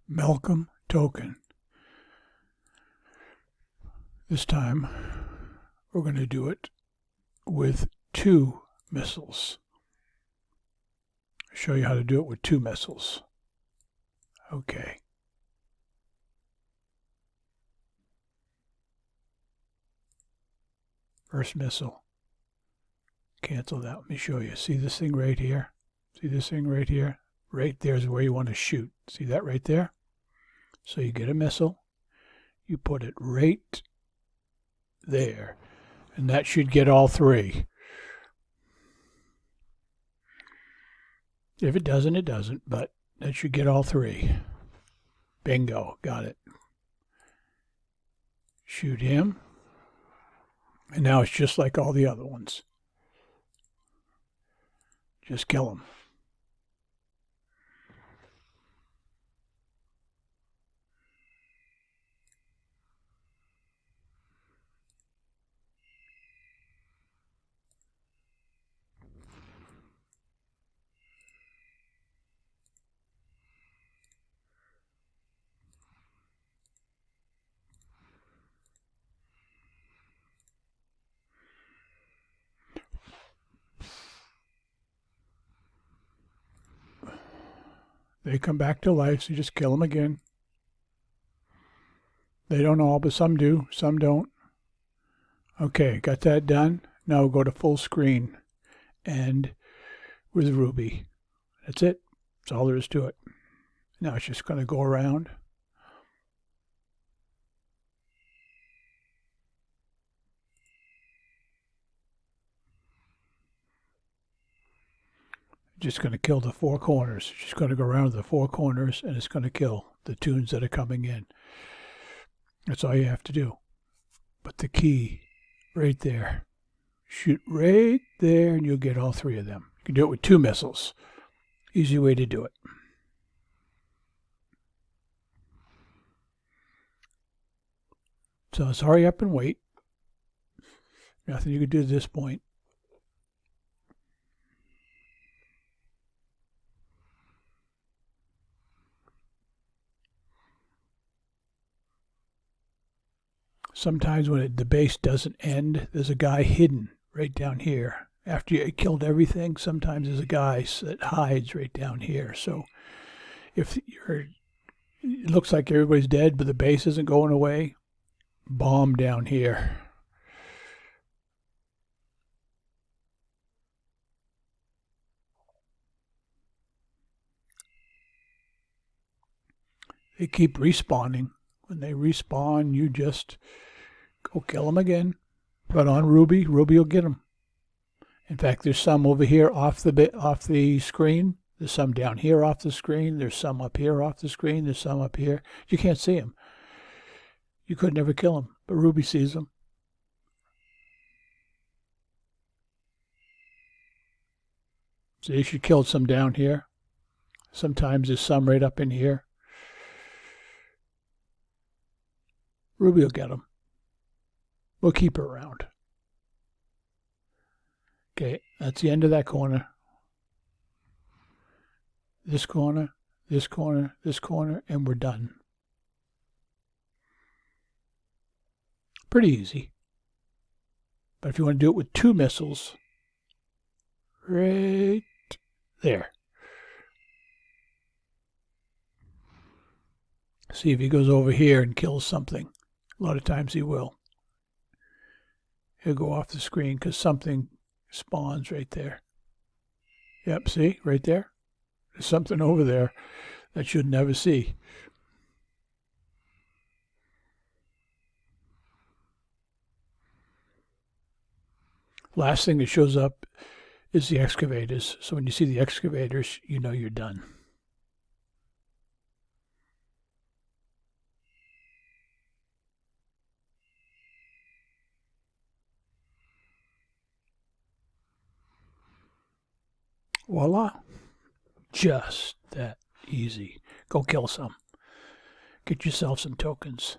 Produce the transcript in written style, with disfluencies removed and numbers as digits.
Malcolm token. This time we're going to do it with 2 missiles. I'll show you how to do it with 2 missiles. Okay. First missile. Cancel that. Let me show you. See this thing right here? See this thing right here? Right there is where you want to shoot. See that right there? So you get a missile. You put it right there. And that should get all 3. If it doesn't, it doesn't. But that should get all 3. Bingo. Got it. Shoot him. And now it's just like all the other ones. Just kill him. They come back to life, so you just kill them again. They don't all, but some do, some don't. Okay, got that done. Now we'll go to full screen and with Ruby. That's it. That's all there is to it. Now it's just going to go around. Just going to kill the 4 corners. It's just going to go around the 4 corners and it's going to kill the tunes that are coming in. That's all you have to do. But the key right there. Shoot right there and you'll get all 3 of them. You can do it with 2 missiles. Easy way to do it. So let's hurry up and wait. Nothing you can do at this point. Sometimes when the base doesn't end, there's a guy hidden right down here. After you killed everything, sometimes there's a guy that hides right down here. So if it looks like everybody's dead, but the base isn't going away, bomb down here. They keep respawning. When they respawn, you just go kill them again. But on Ruby, Ruby will get them. In fact, there's some over here off the screen. There's some down here off the screen. There's some up here off the screen. There's some up here. You can't see them. You could never kill them, but Ruby sees them. See, she killed some down here. Sometimes there's some right up in here. Ruby will get them. We'll keep her around. Okay, that's the end of that corner. This corner, this corner, this corner, and we're done. Pretty easy. But if you want to do it with 2 missiles, right there. See if he goes over here and kills something. A lot of times he will. He'll go off the screen because something spawns right there. Yep, see? Right there. There's something over there that you'd never see. Last thing that shows up is the excavators. So when you see the excavators, you know you're done. Voila. Just that easy. Go kill some. Get yourself some tokens.